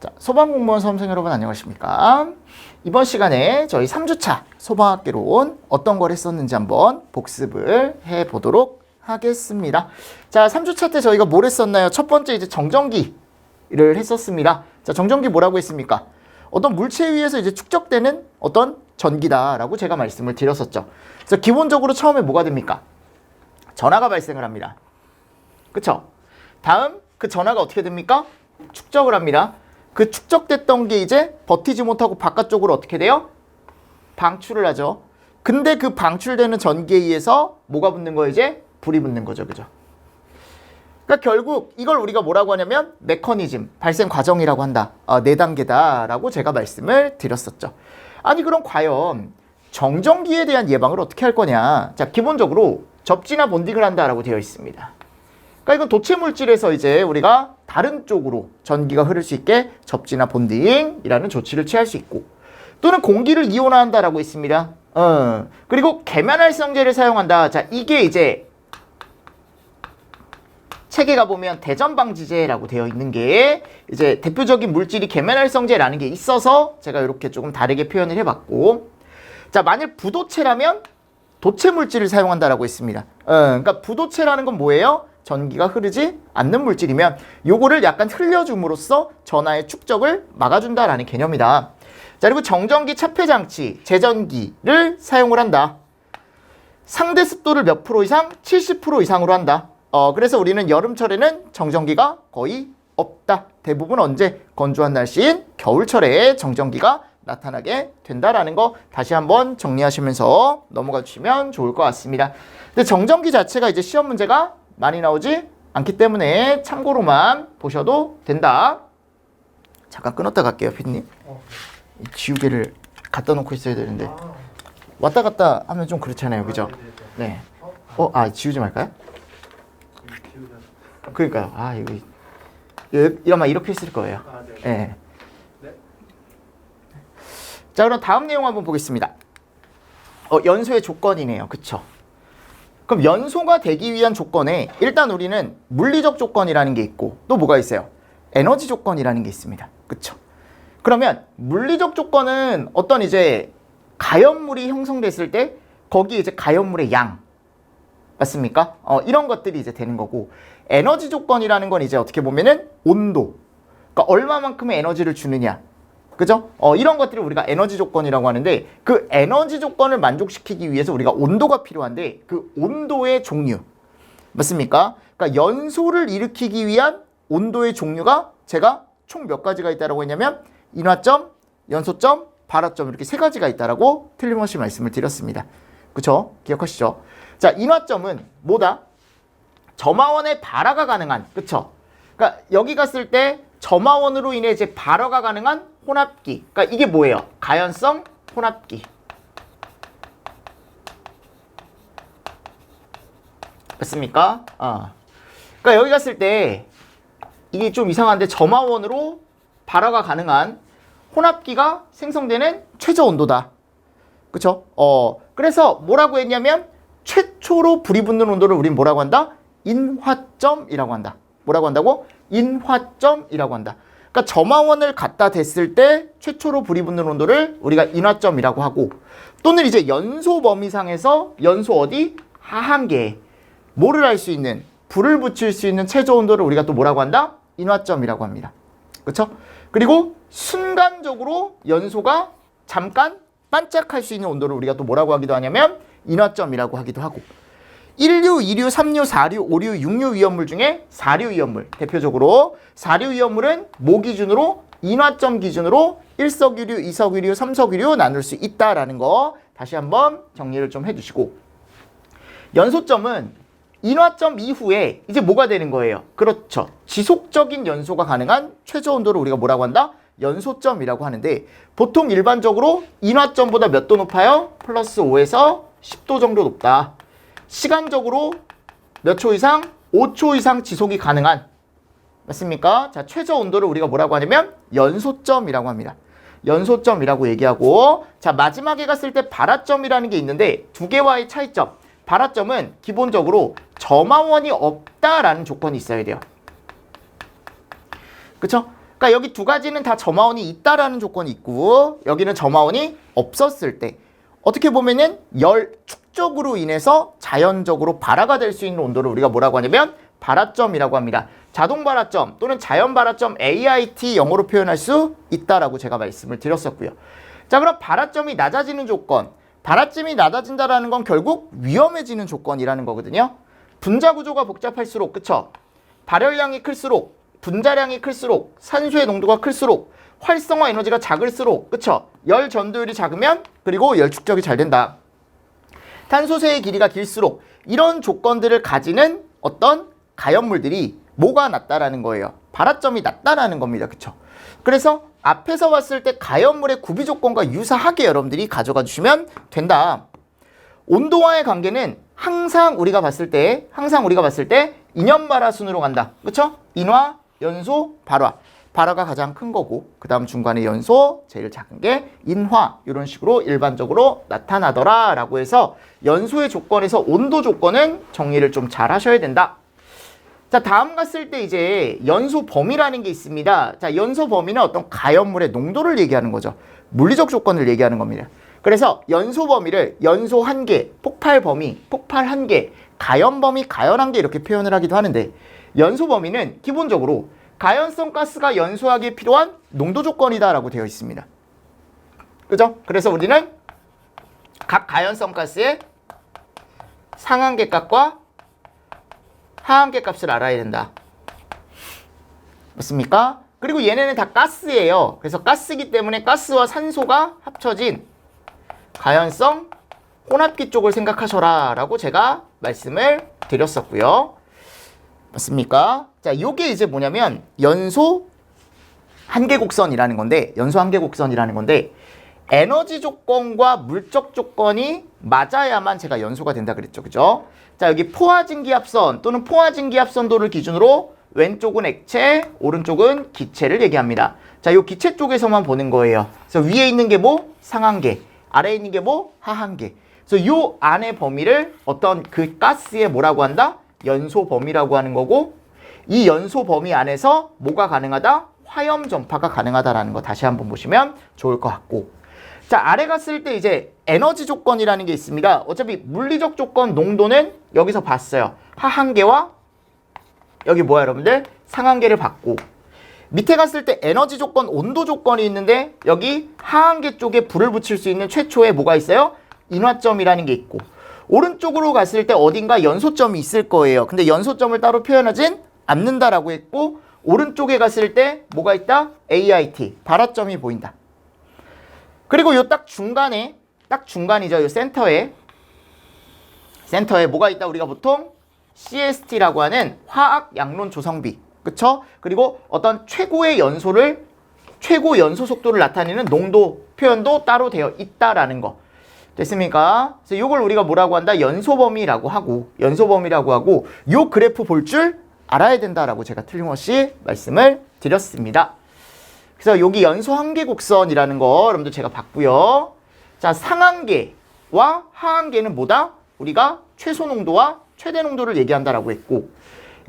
자, 소방공무원 수험생 여러분 안녕하십니까? 이번 시간에 저희 3주차 소방학개론 어떤 걸 했었는지 한번 복습을 해보도록 하겠습니다. 자, 3주차 때 저희가 뭘 했었나요? 첫 번째 이제 정전기를 했었습니다. 자, 정전기 뭐라고 했습니까? 어떤 물체 위에서 이제 축적되는 어떤 전기다라고 제가 말씀을 드렸었죠. 그래서 기본적으로 처음에 뭐가 됩니까? 전하가 발생을 합니다. 그쵸? 다음 그 전하가 어떻게 됩니까? 축적을 합니다. 그 축적됐던 게 이제 버티지 못하고 바깥쪽으로 어떻게 돼요? 방출을 하죠. 근데 그 방출되는 전기에 의해서 뭐가 붙는 거예요? 이제 불이 붙는 거죠. 그죠? 그러니까 결국 이걸 우리가 뭐라고 하냐면 메커니즘, 발생 과정이라고 한다. 4단계다라고 제가 말씀을 드렸었죠. 아니 그럼 과연 정전기에 대한 예방을 어떻게 할 거냐? 자, 기본적으로 접지나 본딩을 한다라고 되어 있습니다. 그러니까 이건 도체 물질에서 이제 우리가 다른 쪽으로 전기가 흐를 수 있게 접지나 본딩이라는 조치를 취할 수 있고, 또는 공기를 이온화한다라고 있습니다. 그리고 계면활성제를 사용한다. 자, 이게 이제 책에 가보면 대전방지제라고 되어 있는 게 이제 대표적인 물질이 계면활성제라는 게 있어서 제가 이렇게 조금 다르게 표현을 해봤고, 자, 만일 부도체라면 도체 물질을 사용한다라고 했습니다. 그러니까 부도체라는 건 뭐예요? 전기가 흐르지 않는 물질이면 요거를 약간 흘려줌으로써 전하의 축적을 막아준다라는 개념이다. 자, 그리고 정전기 차폐장치, 제전기를 사용을 한다. 상대 습도를 몇 프로 이상? 70% 이상으로 한다. 그래서 우리는 여름철에는 정전기가 거의 없다. 대부분 언제? 건조한 날씨인 겨울철에 정전기가 나타나게 된다라는 거 다시 한번 정리하시면서 넘어가 주시면 좋을 것 같습니다. 근데 정전기 자체가 이제 시험 문제가 많이 나오지 않기 때문에 참고로만 보셔도 된다. 잠깐 끊었다 갈게요, 피디님. 지우개를 갖다 놓고 있어야 되는데 왔다 갔다 하면 좀 그렇잖아요, 그죠? 네. 지우지 말까요? 그러니까요. 이러면 이렇게 있을 거예요. 네. 자, 그럼 다음 내용 한번 보겠습니다. 연소의 조건이네요. 그쵸? 그럼 연소가 되기 위한 조건에 일단 우리는 물리적 조건이라는 게 있고 또 뭐가 있어요? 에너지 조건이라는 게 있습니다. 그쵸? 그러면 물리적 조건은 어떤 이제 가연물이 형성됐을 때 거기에 이제 가연물의 양 맞습니까? 이런 것들이 이제 되는 거고, 에너지 조건이라는 건 이제 어떻게 보면은 온도, 그러니까 얼마만큼의 에너지를 주느냐, 그죠? 이런 것들을 우리가 에너지 조건이라고 하는데, 그 에너지 조건을 만족시키기 위해서 우리가 온도가 필요한데 그 온도의 종류 맞습니까? 그러니까 연소를 일으키기 위한 온도의 종류가 제가 총 몇 가지가 있다라고 했냐면 인화점, 연소점, 발화점 이렇게 3가지가 있다라고 틀림없이 말씀을 드렸습니다. 그쵸? 기억하시죠? 자, 인화점은 뭐다? 점화원의 발화가 가능한, 그쵸? 그러니까 여기 갔을 때 점화원으로 인해 이제 발화가 가능한 혼합기. 그러니까 이게 뭐예요? 가연성 혼합기. 맞습니까? 그러니까 여기 갔을 때 이게 좀 이상한데 점화원으로 발화가 가능한 혼합기가 생성되는 최저 온도다. 그쵸? 그래서 뭐라고 했냐면 최초로 불이 붙는 온도를 우린 뭐라고 한다? 인화점이라고 한다. 뭐라고 한다고? 인화점이라고 한다. 그러니까 점화원을 갖다 댔을 때 최초로 불이 붙는 온도를 우리가 인화점이라고 하고, 또는 이제 연소 범위상에서 연소 어디? 하한계. 뭐를 할 수 있는? 불을 붙일 수 있는 최저 온도를 우리가 또 뭐라고 한다? 인화점이라고 합니다. 그렇죠? 그리고 순간적으로 연소가 잠깐 반짝할 수 있는 온도를 우리가 또 뭐라고 하기도 하냐면 인화점이라고 하기도 하고, 1류, 2류, 3류, 4류, 5류, 6류 위험물 중에 4류 위험물, 대표적으로 4류 위험물은 뭐 기준으로? 인화점 기준으로 1석유류, 2석유류, 3석유류 나눌 수 있다라는 거 다시 한번 정리를 좀 해주시고, 연소점은 인화점 이후에 이제 뭐가 되는 거예요? 그렇죠. 지속적인 연소가 가능한 최저 온도를 우리가 뭐라고 한다? 연소점이라고 하는데, 보통 일반적으로 인화점보다 몇 도 높아요? 플러스 5에서 10도 정도 높다. 시간적으로 몇 초 이상? 5초 이상 지속이 가능한, 맞습니까? 자, 최저 온도를 우리가 뭐라고 하냐면 연소점이라고 합니다. 연소점이라고 얘기하고, 자, 마지막에 갔을 때 발화점이라는 게 있는데 두 개와의 차이점. 발화점은 기본적으로 점화원이 없다라는 조건이 있어야 돼요. 그쵸? 그러니까 여기 두 가지는 다 점화원이 있다라는 조건이 있고 여기는 점화원이 없었을 때 어떻게 보면은 열 축적으로 인해서 자연적으로 발화가 될 수 있는 온도를 우리가 뭐라고 하냐면 발화점이라고 합니다. 자동 발화점 또는 자연 발화점 AIT 영어로 표현할 수 있다라고 제가 말씀을 드렸었고요. 자, 그럼 발화점이 낮아지는 조건, 발화점이 낮아진다라는 건 결국 위험해지는 조건이라는 거거든요. 분자 구조가 복잡할수록, 그쵸? 발열량이 클수록, 분자량이 클수록, 산소의 농도가 클수록, 활성화 에너지가 작을수록, 그쵸? 열 전도율이 작으면 그리고 열 축적이 잘 된다. 탄소세의 길이가 길수록 이런 조건들을 가지는 어떤 가연물들이 뭐가 낮다라는 거예요. 발화점이 낮다라는 겁니다. 그쵸? 그래서 앞에서 봤을 때 가연물의 구비 조건과 유사하게 여러분들이 가져가 주시면 된다. 온도와의 관계는 항상 우리가 봤을 때 인연발화 순으로 간다. 그쵸? 인화, 연소, 발화. 발화가 가장 큰 거고 그 다음 중간에 연소, 제일 작은 게 인화 이런 식으로 일반적으로 나타나더라 라고 해서 연소의 조건에서 온도 조건은 정리를 좀 잘 하셔야 된다. 자, 다음 갔을 때 이제 연소 범위라는 게 있습니다. 자, 연소 범위는 어떤 가연물의 농도를 얘기하는 거죠. 물리적 조건을 얘기하는 겁니다. 그래서 연소 범위를 연소 한계, 폭발 범위, 폭발 한계, 가연 범위, 가연 한계 이렇게 표현을 하기도 하는데 연소 범위는 기본적으로 가연성 가스가 연소하기에 필요한 농도 조건이다라고 되어 있습니다. 그죠? 그래서 우리는 각 가연성 가스의 상한계 값과 하한계 값을 알아야 된다. 맞습니까? 그리고 얘네는 다 가스예요. 그래서 가스이기 때문에 가스와 산소가 합쳐진 가연성 혼합기 쪽을 생각하셔라 라고 제가 말씀을 드렸었고요. 맞습니까? 자, 요게 이제 뭐냐면 연소 한계곡선이라는 건데 에너지 조건과 물적 조건이 맞아야만 제가 연소가 된다 그랬죠. 그죠? 자, 여기 포화진기압선 또는 포화진기압선도를 기준으로 왼쪽은 액체, 오른쪽은 기체를 얘기합니다. 자, 요 기체 쪽에서만 보는 거예요. 그래서 위에 있는 게 뭐? 상한계, 아래에 있는 게 뭐? 하한계. 그래서 요 안의 범위를 어떤 그 가스의 뭐라고 한다? 연소 범위라고 하는 거고 이 연소 범위 안에서 뭐가 가능하다? 화염 전파가 가능하다라는 거 다시 한번 보시면 좋을 것 같고 자, 아래 갔을 때 이제 에너지 조건이라는 게 있습니다. 어차피 물리적 조건 농도는 여기서 봤어요. 하한계와 여기 뭐야 여러분들? 상한계를 봤고 밑에 갔을 때 에너지 조건, 온도 조건이 있는데 여기 하한계 쪽에 불을 붙일 수 있는 최초의 뭐가 있어요? 인화점이라는 게 있고 오른쪽으로 갔을 때 어딘가 연소점이 있을 거예요. 근데 연소점을 따로 표현하진 않는다라고 했고 오른쪽에 갔을 때 뭐가 있다? AIT, 발화점이 보인다. 그리고 요 딱 중간이죠. 요 센터에 뭐가 있다? 우리가 보통 CST라고 하는 화학 양론 조성비. 그쵸? 그리고 어떤 최고 연소 속도를 나타내는 농도 표현도 따로 되어 있다라는 거. 됐습니까? 그래서 요걸 우리가 뭐라고 한다? 연소범위라고 하고 요 그래프 볼 줄 알아야 된다라고 제가 틀림없이 말씀을 드렸습니다. 그래서 여기 연소 한계 곡선이라는 거 여러분들 제가 봤고요. 자, 상한계와 하한계는 뭐다? 우리가 최소 농도와 최대 농도를 얘기한다라고 했고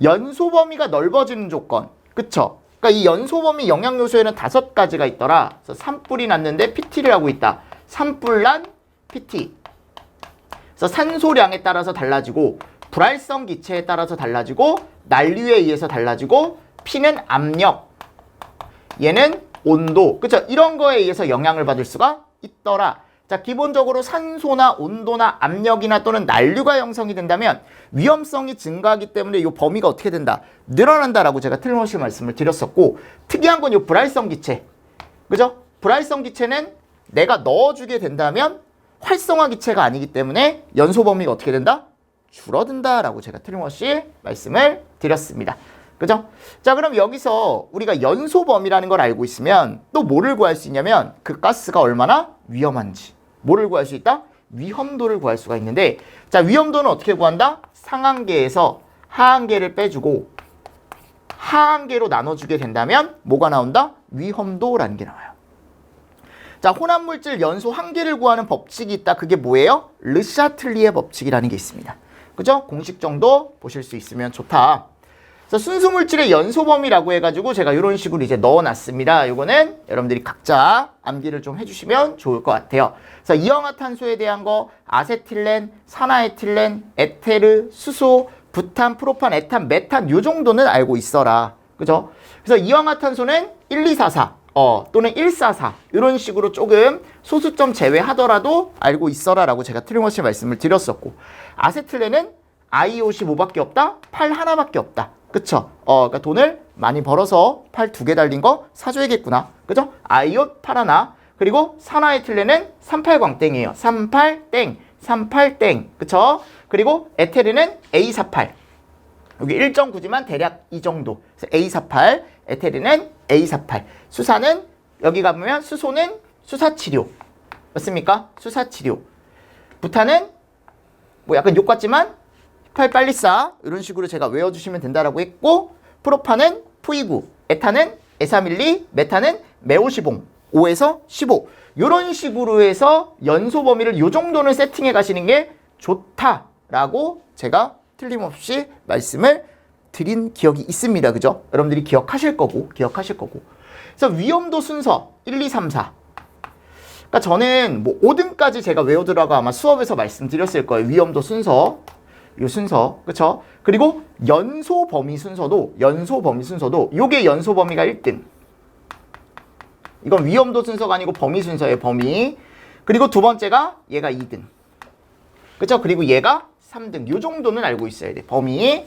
연소 범위가 넓어지는 조건. 그쵸? 그러니까 이 연소 범위 영향 요소에는 5가지가 있더라. 그래서 산불이 났는데 PT를 하고 있다. 산불난 PT. 그래서 산소량에 따라서 달라지고 불활성 기체에 따라서 달라지고 난류에 의해서 달라지고 P는 압력, 얘는 온도. 그쵸? 이런 거에 의해서 영향을 받을 수가 있더라. 자, 기본적으로 산소나 온도나 압력이나 또는 난류가 형성이 된다면 위험성이 증가하기 때문에 이 범위가 어떻게 된다? 늘어난다라고 제가 틀림없이 말씀을 드렸었고 특이한 건 이 불활성 기체. 그죠? 불활성 기체는 내가 넣어주게 된다면 활성화 기체가 아니기 때문에 연소 범위가 어떻게 된다? 줄어든다라고 제가 틀림없이 말씀을 드렸습니다. 그죠? 자, 그럼 여기서 우리가 연소 범위라는 걸 알고 있으면 또 뭐를 구할 수 있냐면 그 가스가 얼마나 위험한지. 뭐를 구할 수 있다? 위험도를 구할 수가 있는데 자, 위험도는 어떻게 구한다? 상한계에서 하한계를 빼주고 하한계로 나눠주게 된다면 뭐가 나온다? 위험도라는 게 나와요. 자, 혼합물질 연소 한계를 구하는 법칙이 있다. 그게 뭐예요? 르샤틀리에 법칙이라는 게 있습니다. 그죠? 공식 정도 보실 수 있으면 좋다. 그래서 순수물질의 연소 범위라고 해가지고 제가 이런 식으로 이제 넣어놨습니다. 이거는 여러분들이 각자 암기를 좀 해주시면 좋을 것 같아요. 그래서 이氧화탄소에 대한 거 아세틸렌, 산화에틸렌, 에테르, 수소, 부탄, 프로판, 에탄, 메탄 요 정도는 알고 있어라. 그죠? 그래서 이氧화탄소는 1244 또는 144 이런 식으로 조금 소수점 제외하더라도 알고 있어라라고 제가 틀림없이 말씀을 드렸었고, 아세틸렌은 I55밖에 없다, 팔 하나밖에 없다. 그쵸? 그러니까 돈을 많이 벌어서 팔 2개 달린 거 사줘야겠구나. 그죠? 아이옷 팔 하나. 그리고 산화에틸렌은 38광땡이에요. 38땡, 38땡. 그쵸? 그리고 에테르는 A48. 여기 1.9지만 대략 이 정도. 그래서 A48, 에테르는 A48. 수사는 여기 가보면 수소는 수사치료. 맞습니까? 수사치료. 부탄은 뭐 약간 욕 같지만 18빨리싸 이런 식으로 제가 외워주시면 된다라고 했고, 프로판은 푸이구, 에탄은 에사밀리, 메탄은 메오시봉 5에서 15 이런 식으로 해서 연소 범위를 요 정도는 세팅해 가시는 게 좋다라고 제가 틀림없이 말씀을 드린 기억이 있습니다. 그죠? 여러분들이 기억하실 거고. 그래서 위험도 순서 1, 2, 3, 4. 그러니까 저는 뭐 5등까지 제가 외우더라고 아마 수업에서 말씀드렸을 거예요. 위험도 순서. 요 순서. 그쵸? 그리고 연소 범위 순서도 요게 연소 범위가 1등. 이건 위험도 순서가 아니고 범위 순서예요. 범위. 그리고 두 번째가 얘가 2등. 그쵸? 그리고 얘가 3등. 요 정도는 알고 있어야 돼. 범위.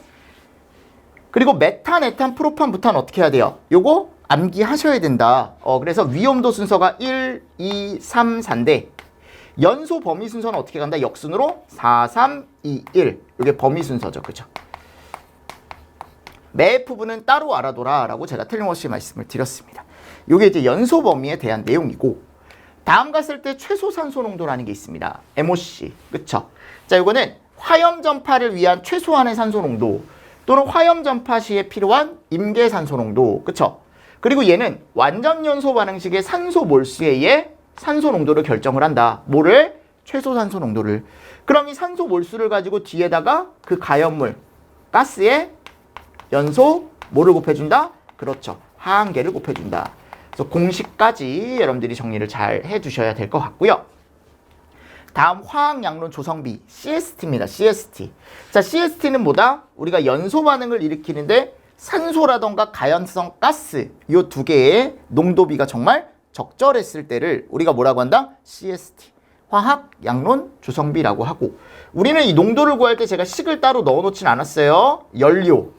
그리고 메탄, 에탄, 프로판, 부탄 어떻게 해야 돼요? 요거 암기하셔야 된다. 그래서 위험도 순서가 1, 2, 3, 4인데 연소 범위 순서는 어떻게 간다? 역순으로 4, 3, 2, 1. 이게 범위 순서죠. 그죠? 매 부분은 따로 알아둬라 라고 제가 틀림없이 말씀을 드렸습니다. 이게 이제 연소 범위에 대한 내용이고, 다음 갔을 때 최소 산소 농도라는 게 있습니다. MOC. 그쵸? 자, 이거는 화염 전파를 위한 최소한의 산소 농도 또는 화염 전파 시에 필요한 임계 산소 농도. 그쵸? 그리고 얘는 완전 연소 반응식의 산소 몰수에 의해 산소 농도를 결정을 한다. 뭐를? 최소 산소 농도를. 그럼 이 산소 몰수를 가지고 뒤에다가 그 가연물, 가스의 연소 뭐를 곱해준다? 그렇죠. 하한계를 곱해준다. 그래서 공식까지 여러분들이 정리를 잘 해주셔야 될 것 같고요. 다음 화학양론 조성비 CST입니다. CST. 자, CST는 뭐다? 우리가 연소 반응을 일으키는데 산소라던가 가연성 가스 이 두 개의 농도비가 정말 적절했을 때를 우리가 뭐라고 한다? CST. 화학 양론 조성비라고 하고, 우리는 이 농도를 구할 때 제가 식을 따로 넣어놓진 않았어요. 연료,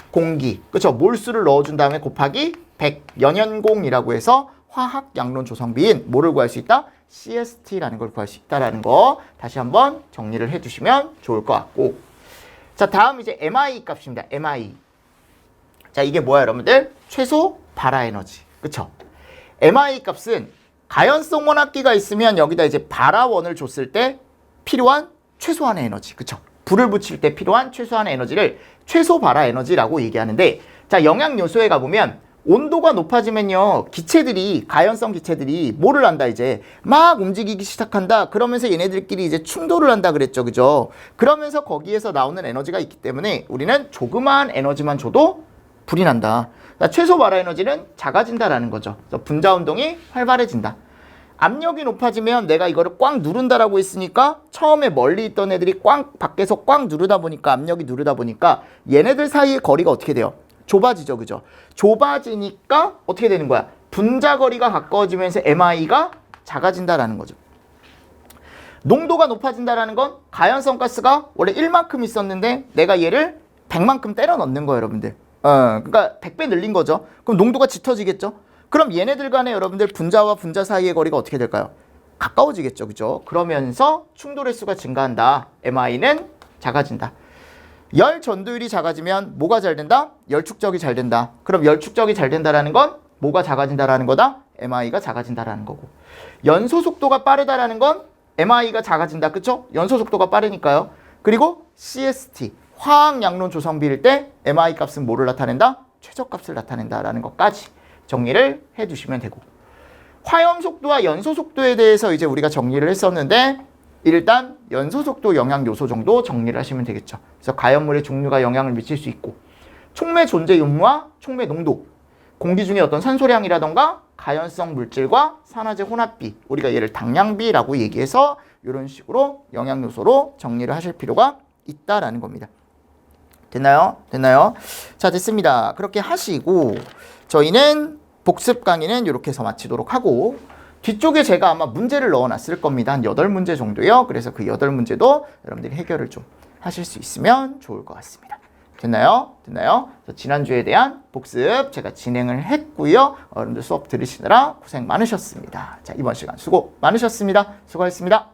공기. 그쵸? 몰수를 넣어준 다음에 곱하기 100 연연공이라고 해서 화학 양론 조성비인 뭐를 구할 수 있다? CST라는 걸 구할 수 있다라는 거 다시 한번 정리를 해주시면 좋을 것 같고, 자, 다음 이제 MI 값입니다. MI. 자, 이게 뭐야 여러분들? 최소 발화 에너지. 그쵸? MI 값은 가연성 원합기가 있으면 여기다 이제 발화원을 줬을 때 필요한 최소한의 에너지. 그쵸? 불을 붙일 때 필요한 최소한의 에너지를 최소 발화 에너지라고 얘기하는데, 자, 영양 요소에 가보면 온도가 높아지면요, 기체들이, 가연성 기체들이 뭐를 한다, 이제 막 움직이기 시작한다. 그러면서 얘네들끼리 이제 충돌을 한다 그랬죠. 그죠? 그러면서 거기에서 나오는 에너지가 있기 때문에 우리는 조그마한 에너지만 줘도 불이 난다. 그러니까 최소 발화 에너지는 작아진다라는 거죠. 그래서 분자 운동이 활발해진다. 압력이 높아지면 내가 이거를 꽉 누른다라고 했으니까 처음에 멀리 있던 애들이 밖에서 꽉 누르다 보니까, 압력이 누르다 보니까 얘네들 사이의 거리가 어떻게 돼요? 좁아지죠. 그죠? 좁아지니까 어떻게 되는 거야? 분자 거리가 가까워지면서 MI가 작아진다라는 거죠. 농도가 높아진다라는 건 가연성 가스가 원래 1만큼 있었는데 내가 얘를 100만큼 때려 넣는 거예요, 여러분들. 그러니까 100배 늘린 거죠. 그럼 농도가 짙어지겠죠? 그럼 얘네들 간에 여러분들 분자와 분자 사이의 거리가 어떻게 될까요? 가까워지겠죠. 그죠? 그러면서 충돌 횟수가 증가한다. MI는 작아진다. 열 전도율이 작아지면 뭐가 잘 된다? 열 축적이 잘 된다. 그럼 열 축적이 잘 된다라는 건 뭐가 작아진다라는 거다? MI가 작아진다라는 거고. 연소 속도가 빠르다라는 건 MI가 작아진다. 그쵸? 연소 속도가 빠르니까요. 그리고 CST, 화학 양론 조성비일 때 MI 값은 뭐를 나타낸다? 최저값을 나타낸다라는 것까지 정리를 해주시면 되고. 화염 속도와 연소 속도에 대해서 이제 우리가 정리를 했었는데 일단 연소 속도 영향 요소 정도 정리를 하시면 되겠죠. 그래서 가연물의 종류가 영향을 미칠 수 있고 촉매 존재 유무와 촉매 농도, 공기 중에 어떤 산소량이라던가 가연성 물질과 산화제 혼합비, 우리가 얘를 당량비라고 얘기해서 이런 식으로 영향 요소로 정리를 하실 필요가 있다라는 겁니다. 됐나요? 됐나요? 자, 됐습니다. 그렇게 하시고 저희는 복습 강의는 이렇게 해서 마치도록 하고 뒤쪽에 제가 아마 문제를 넣어놨을 겁니다. 한 8문제 정도요. 그래서 그 8문제도 여러분들이 해결을 좀 하실 수 있으면 좋을 것 같습니다. 됐나요? 됐나요? 지난주에 대한 복습 제가 진행을 했고요. 여러분들 수업 들으시느라 고생 많으셨습니다. 자, 이번 시간 수고 많으셨습니다. 수고하셨습니다.